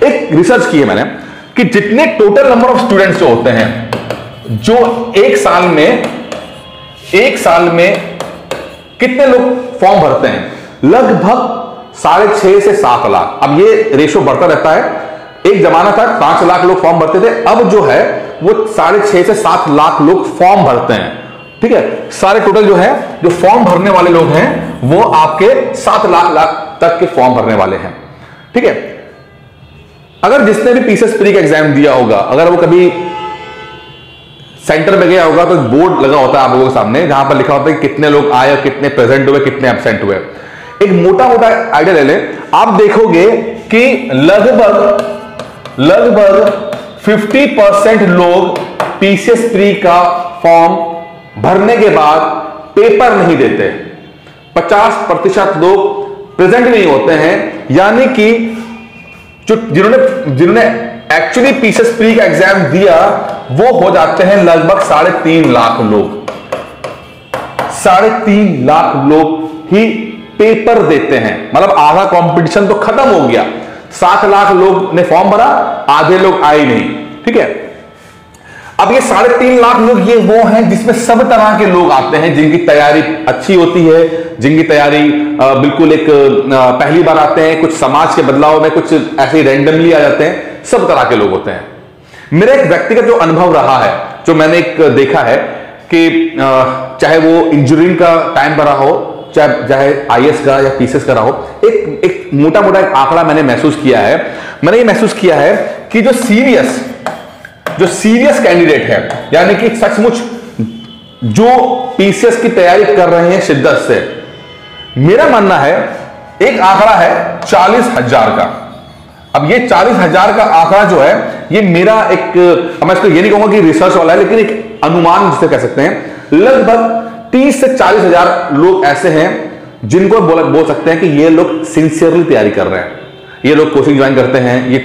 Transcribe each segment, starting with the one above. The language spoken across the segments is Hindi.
एक रिसर्च की है मैंने कि जितने टोटल नंबर ऑफ स्टूडेंट्स जो होते हैं, जो एक साल में कितने लोग फॉर्म भरते हैं, लगभग 6.5 से 7 लाख। अब ये रेशो बढ़ता रहता है। एक जमाना था 5 लाख लोग फॉर्म भरते थे, अब जो है वो 6.5 से 7 लाख लोग फॉर्म भरते हैं। ठीक है, सारे टोटल जो है, जो फॉर्म भरने वाले लोग हैं वो आपके 7 लाख तक के फॉर्म भरने वाले हैं। ठीक है, अगर जिसने भी पीसीएस प्री का एग्जाम दिया होगा, अगर वो कभी सेंटर में गया होगा, तो बोर्ड लगा होता है आप लोगों के सामने जहां पर लिखा होता है कितने लोग आए, कितने प्रेजेंट हुए, कितने एब्सेंट हुए। एक मोटा मोटा आइडिया ले लें, आप देखोगे कि लगभग 50% लोग पीसीएस प्री का फॉर्म भरने के बाद पेपर नहीं देते। 50% लोग प्रेजेंट नहीं होते हैं, यानी कि जो जिन्होंने एक्चुअली पीसीएस प्री का एग्जाम दिया वो हो जाते हैं लगभग 3.5 लाख लोग। 3.5 लाख लोग ही पेपर देते हैं, मतलब आधा कंपटीशन तो खत्म हो गया। 7 लाख लोग ने फॉर्म भरा, आधे लोग आए नहीं। ठीक है, अब ये 3.5 लाख लोग ये वो हैं जिसमें सब तरह के लोग आते हैं, जिनकी तैयारी अच्छी होती है, जिनकी तैयारी बिल्कुल एक पहली बार आते हैं, कुछ समाज के बदलाव में कुछ ऐसे ही रैंडमली आ जाते हैं, सब तरह के लोग होते हैं। मेरा एक व्यक्तिगत जो अनुभव रहा है, जो मैंने एक देखा है कि चाहे वो इंजीनियरिंग का टाइम पर हो, चाहे आईएएस का या पीसीएस का रहा हो, एक मोटा मोटा एक आंकड़ा मैंने महसूस किया है। मैंने ये महसूस किया है कि जो सीरियस कैंडिडेट है, यानी कि सचमुच जो पीसीएस की तैयारी कर रहे हैं शिद्दत से, मेरा मानना है एक आंकड़ा है 40,000 का। अब ये 40,000 का आंकड़ा जो है, ये मेरा एक, मैं इसको ये नहीं कहूंगा कि रिसर्च वाला है, लेकिन एक अनुमान जिसे कह सकते हैं, लगभग 30 से 40,000 लोग ऐसे हैं जिनको बोल सकते हैं कि ये लोग सिंसियरली तैयारी कर रहे हैं। ये लोग कोचिंग ज्वाइन करते हैं, ये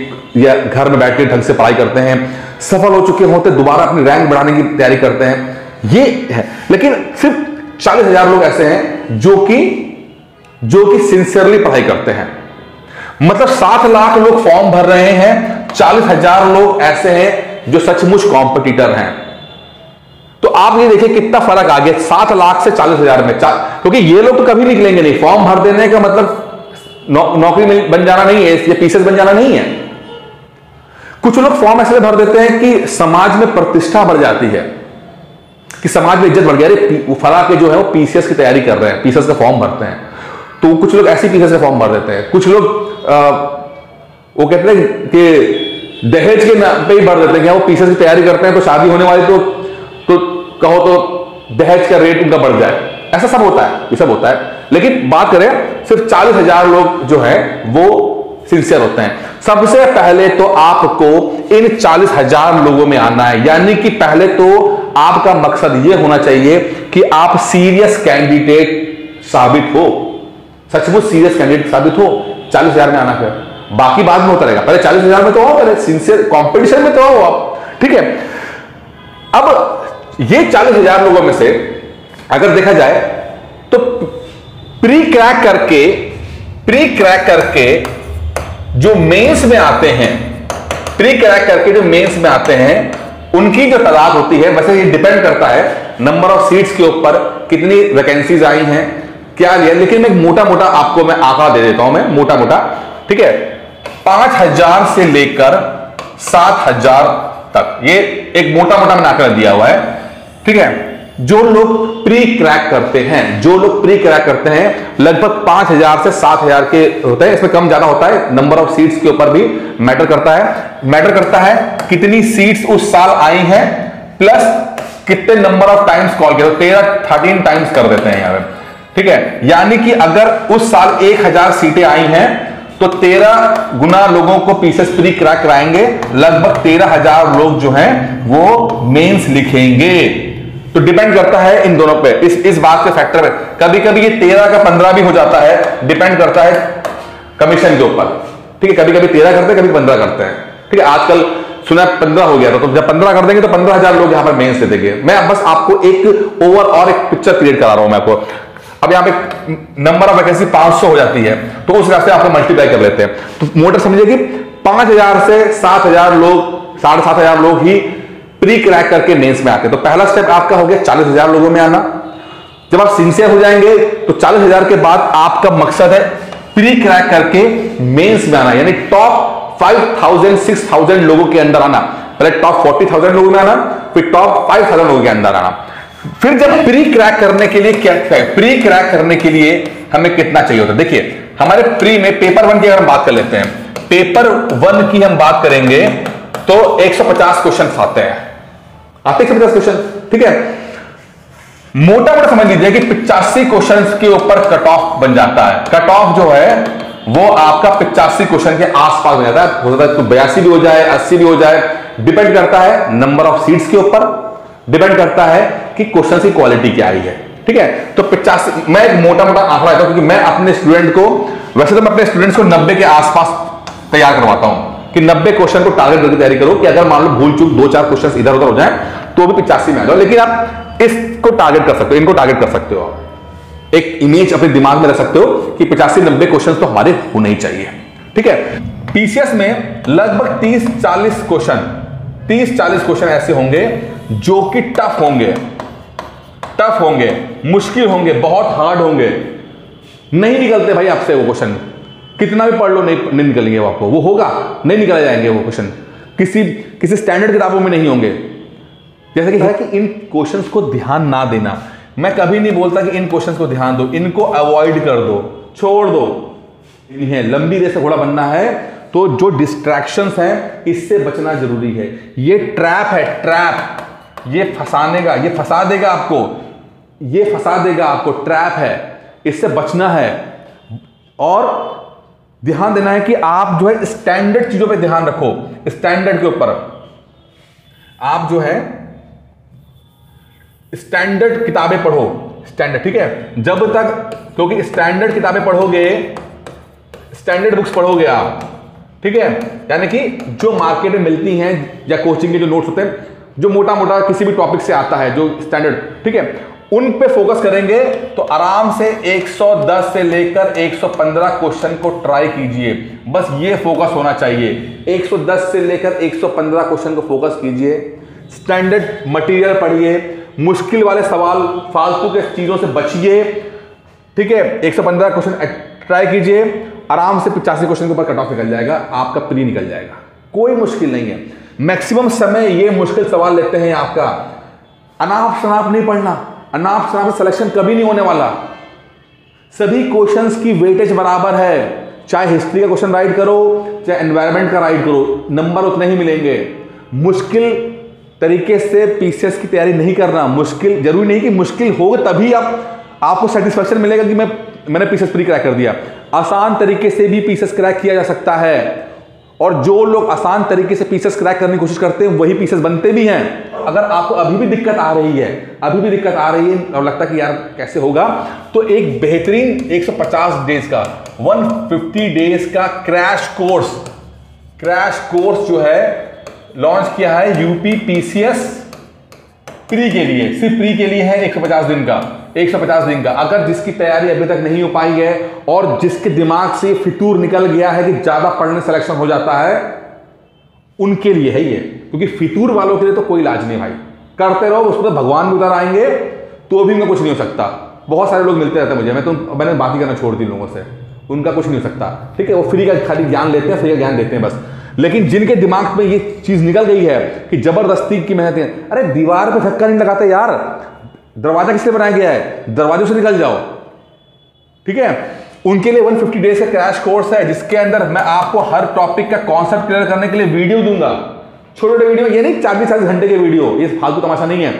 घर में बैठ के ढंग से पढ़ाई करते हैं, सफल हो चुके होते दोबारा अपनी रैंक बढ़ाने की तैयारी करते हैं, ये है। लेकिन सिर्फ 40,000 लोग ऐसे हैं जो कि सिंसियरली पढ़ाई करते हैं। मतलब 7 लाख लोग फॉर्म भर रहे हैं, 40,000 लोग ऐसे हैं जो सचमुच कॉम्पिटिटर हैं। तो आप ये देखिए कितना फर्क आ गया 7 लाख से 40,000 में। क्योंकि ये लोग तो कभी निकलेंगे नहीं। फॉर्म भर देने का मतलब नौकरी बन जाना नहीं है, ये पीसीएस बन जाना नहीं है। कुछ लोग फॉर्म ऐसे भर देते हैं कि समाज में प्रतिष्ठा बढ़ जाती है, कि समाज में इज्जत बढ़ गया। वो फला के जो है वो पीसीएस की तैयारी कर रहे हैं, पीसीएस का फॉर्म भरते हैं, तो कुछ लोग ऐसे पीसीएस का फॉर्म भर देते हैं। कुछ लोग वो कहते हैं कि दहेज के नाम पे ही भर देते हैं, वो पीसीएस की तैयारी करते हैं तो शादी होने वाली तो कहो तो दहेज का रेट उनका बढ़ जाए। ऐसा सब होता है, ये सब होता है। लेकिन बात करें सिर्फ 40,000 लोग जो है वो सिंसियर होते हैं। सबसे पहले तो आपको इन 40,000 लोगों में आना है, यानी कि पहले तो आपका मकसद यह होना चाहिए कि आप सीरियस कैंडिडेट साबित हो, सचमुच सीरियस कैंडिडेट साबित हो। 40,000 में आना, फिर बाकी बाद में होता रहेगा। पहले 40,000 में तो आओ, पहले सिंसियर कंपटीशन में तो आओ आप। ठीक है, अब ये 40,000 लोगों में से अगर देखा जाए तो प्री क्रैक करके जो मेंस में आते हैं, उनकी जो तादाद होती है, वैसे ये डिपेंड करता है नंबर ऑफ सीट्स के ऊपर, कितनी वैकेंसीज आई हैं, क्या लिया। लेकिन मैं मोटा मोटा आपको मैं आंकड़ा दे देता हूं, मैं मोटा मोटा। ठीक है, 5,000 से लेकर 7,000 तक, ये एक मोटा मोटा मैंने आंकड़ा दिया हुआ है। ठीक है, जो लोग प्री क्रैक करते हैं लगभग 5,000 से 7,000 के होते हैं। इसमें कम ज्यादा होता है, नंबर ऑफ सीट्स के ऊपर भी मैटर करता है कितनी सीट्स उस साल आई हैं, प्लस कितने नंबर ऑफ टाइम्स कॉल किया। 13 टाइम्स कर देते हैं यहां पे। ठीक है, यानी कि अगर उस साल 1,000 सीटें आई हैं तो 13 गुना लोगों को पीसीएस प्री क्रैक कराएंगे, लगभग 13,000 लोग जो हैं वो मेंस लिखेंगे। तो डिपेंड करता है इन दोनों पे, इस बात के फैक्टर पे। कभी कभी ये 13 का 15 भी हो जाता है, डिपेंड करता है कमीशन के ऊपर। ठीक है, कभी कभी 13 करते हैं, कभी 15 करते हैं। ठीक है, आजकल सुना 15 हो गया था, तो जब 15 कर देंगे तो 15,000 लोग यहां पर मेंस दे देंगे। मैं बस आपको एक ओवर और एक पिक्चर क्रिएट करा रहा हूं मैं आपको। अब यहां पे नंबर ऑफ वैकेंसी 500 हो जाती है, तो उस हिसाब से आपको मल्टीप्लाई कर लेते हैं। तो मोटर समझिए कि 5000 से 7000 लोग, 7500 लोग ही प्री क्रैक करके मेंस में आते हैं। तो पहला स्टेप आपका हो गया 40,000 लोगों में आना। जब आप सिंसियर हो जाएंगे तो 40,000 के बाद आपका मकसद है प्री क्रैक करके मेंस में आना, यानी टॉप 5000 6000 लोगों के अंदर आना। पहले टॉप 40,000 लोगों में आना, फिर टॉप 5000 लोगों के अंदर आना। फिर जब प्री क्रैक करने के लिए क्या है, प्री क्रैक करने के लिए हमें कितना चाहिए होता है? देखिए हमारे प्री में पेपर 1 की अगर हम बात कर लेते हैं, पेपर 1 की हम बात करेंगे तो 150 क्वेश्चन आते हैं, 150 क्वेश्चन, ठीक है। मोटा मोटा समझ लीजिए कि 85 क्वेश्चंस के ऊपर कट ऑफ बन जाता है। कट ऑफ जो है वो आपका 85 क्वेश्चन के आसपास बन जाता है। हो सकता है तो 82 भी हो जाए, 80 भी हो जाए, डिपेंड करता है नंबर ऑफ सीट्स के ऊपर, डिपेंड करता है कि क्वेश्चन की क्वालिटी क्या आई है, ठीक है। तो 85, मैं एक मोटा मोटा आंकड़ा देता हूं क्योंकि मैं अपने स्टूडेंट को, वैसे तो मैं अपने स्टूडेंट्स को 90 के आसपास तैयार करवाता हूं कि 90 क्वेश्चन को टारगेट करके तैयारी करो कि अगर मान लो भूल चूक 2-4 क्वेश्चन इधर उधर हो जाए तो भी 85 में आ जाओ। लेकिन आप इसको टारगेट कर सकते हो, इनको टारगेट कर सकते हो, एक इमेज अपने दिमाग में रख सकते हो कि 85-90 क्वेश्चन तो हमारे होने ही चाहिए, ठीक है। पीसीएस में लगभग 30-40 क्वेश्चन ऐसे होंगे जो कि टफ होंगे, मुश्किल होंगे, बहुत हार्ड होंगे, नहीं निकलते भाई आपसे वो क्वेश्चन, कितना भी पढ़ लो नहीं निकलेंगे वो आपको, वो होगा नहीं निकले जाएंगे वो क्वेश्चन, किसी स्टैंडर्ड किताबों में नहीं होंगे। जैसे कि है कि इन क्वेश्चंस को ध्यान ना देना, मैं कभी नहीं बोलता कि इन क्वेश्चंस को ध्यान दो, इनको अवॉइड कर दो, छोड़ दो। इन्हें लंबी रेस से घोड़ा बनना है तो जो डिस्ट्रैक्शंस हैं इससे बचना जरूरी है। ये ट्रैप है, ट्रैप, ये फंसाने का, ये फंसा देगा आपको, ट्रैप है, इससे बचना है। और ध्यान देना है कि आप जो है स्टैंडर्ड चीजों पे ध्यान रखो, स्टैंडर्ड के ऊपर आप जो है स्टैंडर्ड किताबें पढ़ो, स्टैंडर्ड, ठीक है। जब तक, क्योंकि स्टैंडर्ड किताबें पढ़ोगे, स्टैंडर्ड बुक्स पढ़ोगे आप, ठीक है, यानी कि जो मार्केट में मिलती हैं या कोचिंग के जो नोट्स होते हैं, जो मोटा मोटा किसी भी टॉपिक से आता है, जो स्टैंडर्ड, ठीक है, उन पे फोकस करेंगे तो आराम से 110 से लेकर 115 क्वेश्चन को ट्राई कीजिए। बस ये फोकस होना चाहिए, 110 से लेकर 115 क्वेश्चन को फोकस कीजिए। स्टैंडर्ड मटेरियल पढ़िए, मुश्किल वाले सवाल, फालतू के चीजों से बचिए, ठीक है। 115 क्वेश्चन ट्राई कीजिए, आराम से 85 क्वेश्चन के ऊपर कट ऑफ निकल जाएगा, आपका प्री निकल जाएगा, कोई मुश्किल नहीं है। मैक्सिमम समय ये मुश्किल सवाल लेते हैं आपका, अनाप शनाप नहीं पढ़ना, अनाप शनाप सिलेक्शन कभी नहीं होने वाला। सभी क्वेश्चंस की वेटेज बराबर है, चाहे हिस्ट्री का क्वेश्चन राइट करो, चाहे एनवायरनमेंट का राइट करो, नंबर उतने ही मिलेंगे। मुश्किल तरीके से पीसीएस की तैयारी नहीं करना, मुश्किल जरूरी नहीं कि मुश्किल हो तभी आपको सेटिस्फेक्शन मिलेगा कि मैंने पीसीएस प्री क्रैक कर दिया। आसान तरीके से भी पीसीएस क्रैक किया जा सकता है, और जो लोग आसान तरीके से पीसीएस क्रैक करने की कोशिश करते हैं वही पीसीएस बनते भी हैं। अगर आपको अभी भी दिक्कत आ रही है और लगता है कि यार कैसे होगा, तो एक बेहतरीन 150 डेज का, 150 डेज का क्रैश कोर्स जो है लॉन्च किया है यूपी पीसीएस प्री के लिए, सिर्फ प्री के लिए है। 150 दिन का अगर जिसकी तैयारी अभी तक नहीं हो पाई है और जिसके दिमाग से फितूर निकल गया है कि ज्यादा पढ़ने सिलेक्शन हो जाता है, उनके लिए है ये, क्योंकि फितूर वालों के लिए तो कोई इलाज नहीं भाई, करते रहो, उसको तो भगवान भी उतर आएंगे तो भी उनका कुछ नहीं हो सकता। बहुत सारे लोग मिलते रहते हैं मुझे, मैंने बात ही करना छोड़ दी लोगों से, उनका कुछ नहीं हो सकता, ठीक है। वो फ्री का खाली ज्ञान लेते हैं, फ्री का ज्ञान देते हैं बस। लेकिन जिनके दिमाग में ये चीज निकल गई है कि जबरदस्ती की मेहनत है, अरे दीवार पे धक्का नहीं लगाते यार, दरवाजा किसलिए बनाया गया है, दरवाजों से निकल जाओ, ठीक है। उनके लिए 150 डेज का क्रैश कोर्स है, जिसके अंदर मैं आपको हर टॉपिक का कॉन्सेप्ट क्लियर करने के लिए वीडियो दूंगा, छोटे वीडियो, ये नहीं 40-40 घंटे के वीडियो, ये फालतू तमाशा नहीं है।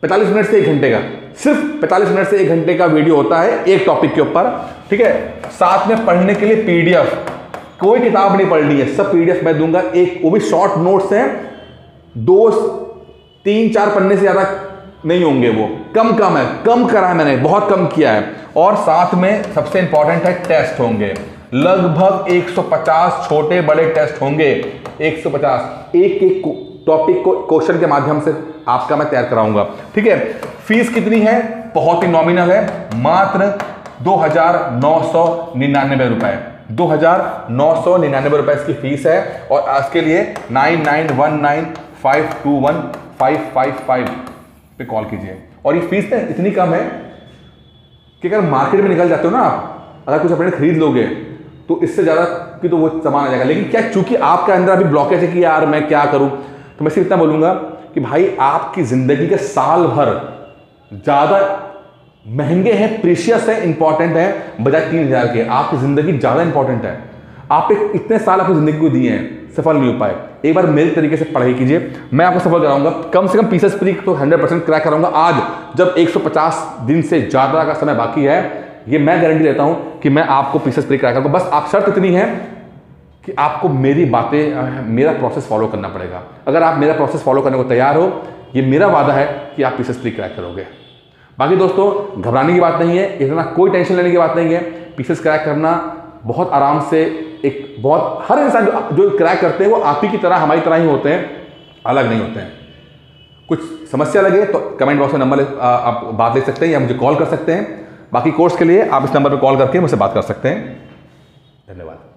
45 मिनट से 1 घंटे का, सिर्फ 45 मिनट से 1 घंटे का वीडियो होता है एक टॉपिक के ऊपर, ठीक है। साथ में पढ़ने के लिए पीडीएफ, कोई किताब नहीं पढ़नी है, सब पीडीएफ मैं दूंगा, एक वो भी शॉर्ट नोट्स हैं, 2-3-4 पन्ने से ज्यादा नहीं होंगे, वो कम है, कम करा है मैंने, बहुत कम किया है। और साथ में सबसे इंपॉर्टेंट है टेस्ट होंगे, लगभग 150 छोटे बड़े टेस्ट होंगे, 150 एक टॉपिक को क्वेश्चन के माध्यम से आपका मैं तैयार कराऊंगा, ठीक है। फीस कितनी है, बहुत ही नॉमिनल है, मात्र 2,999 रुपए, 2,999 रुपए इसकी फीस है। और आज के लिए 9919521555 पे कॉल कीजिए। और ये फीस ना इतनी कम है कि अगर मार्केट में निकल जाते हो ना आप, अगर कुछ अपने खरीद लोगे तो इससे ज़्यादा कि तो वो सामान आ जाएगा। लेकिन क्या, चूंकि आपके अंदर अभी ब्लॉकेज है कि यार मैं क्या करूं, तो मैं सिर्फ इतना बोलूंगा कि भाई आपकी जिंदगी के साल भर ज़्यादा महंगे हैं, प्रीशियस है, इंपॉर्टेंट है बजाय 3,000 के। आपकी जिंदगी ज़्यादा इंपॉर्टेंट है। आप इतने साल अपनी जिंदगी को दिए हैं, सफल नहीं हो पाए। एक बार मेरे तरीके से पढ़ाई कीजिए, मैं आपको सफल कराऊंगा। कम से कम पीसेस फ्री तो 100% क्रैक कराऊंगा। आज जब 150 दिन से ज़्यादा का समय बाकी है, ये मैं गारंटी देता हूं कि मैं आपको पीसेस फ्री क्रैक करूंगा। बस आप शर्त इतनी है कि आपको मेरी बातें, मेरा प्रोसेस फॉलो करना पड़ेगा। अगर आप मेरा प्रोसेस फॉलो करने को तैयार हो, ये मेरा वादा है कि आप पीसेस फ्री क्रैक करोगे। बाकी दोस्तों घबराने की बात नहीं है, इतना कोई टेंशन लेने की बात नहीं है। पीसेस क्रैक करना बहुत आराम से, एक बहुत हर इंसान जो क्रैक करते हैं वो आप ही की तरह, हमारी तरह ही होते हैं, अलग नहीं होते हैं। कुछ समस्या लगे तो कमेंट बॉक्स में नंबर आप बात ले सकते हैं या मुझे कॉल कर सकते हैं। बाकी कोर्स के लिए आप इस नंबर पर कॉल करके मुझसे बात कर सकते हैं। धन्यवाद।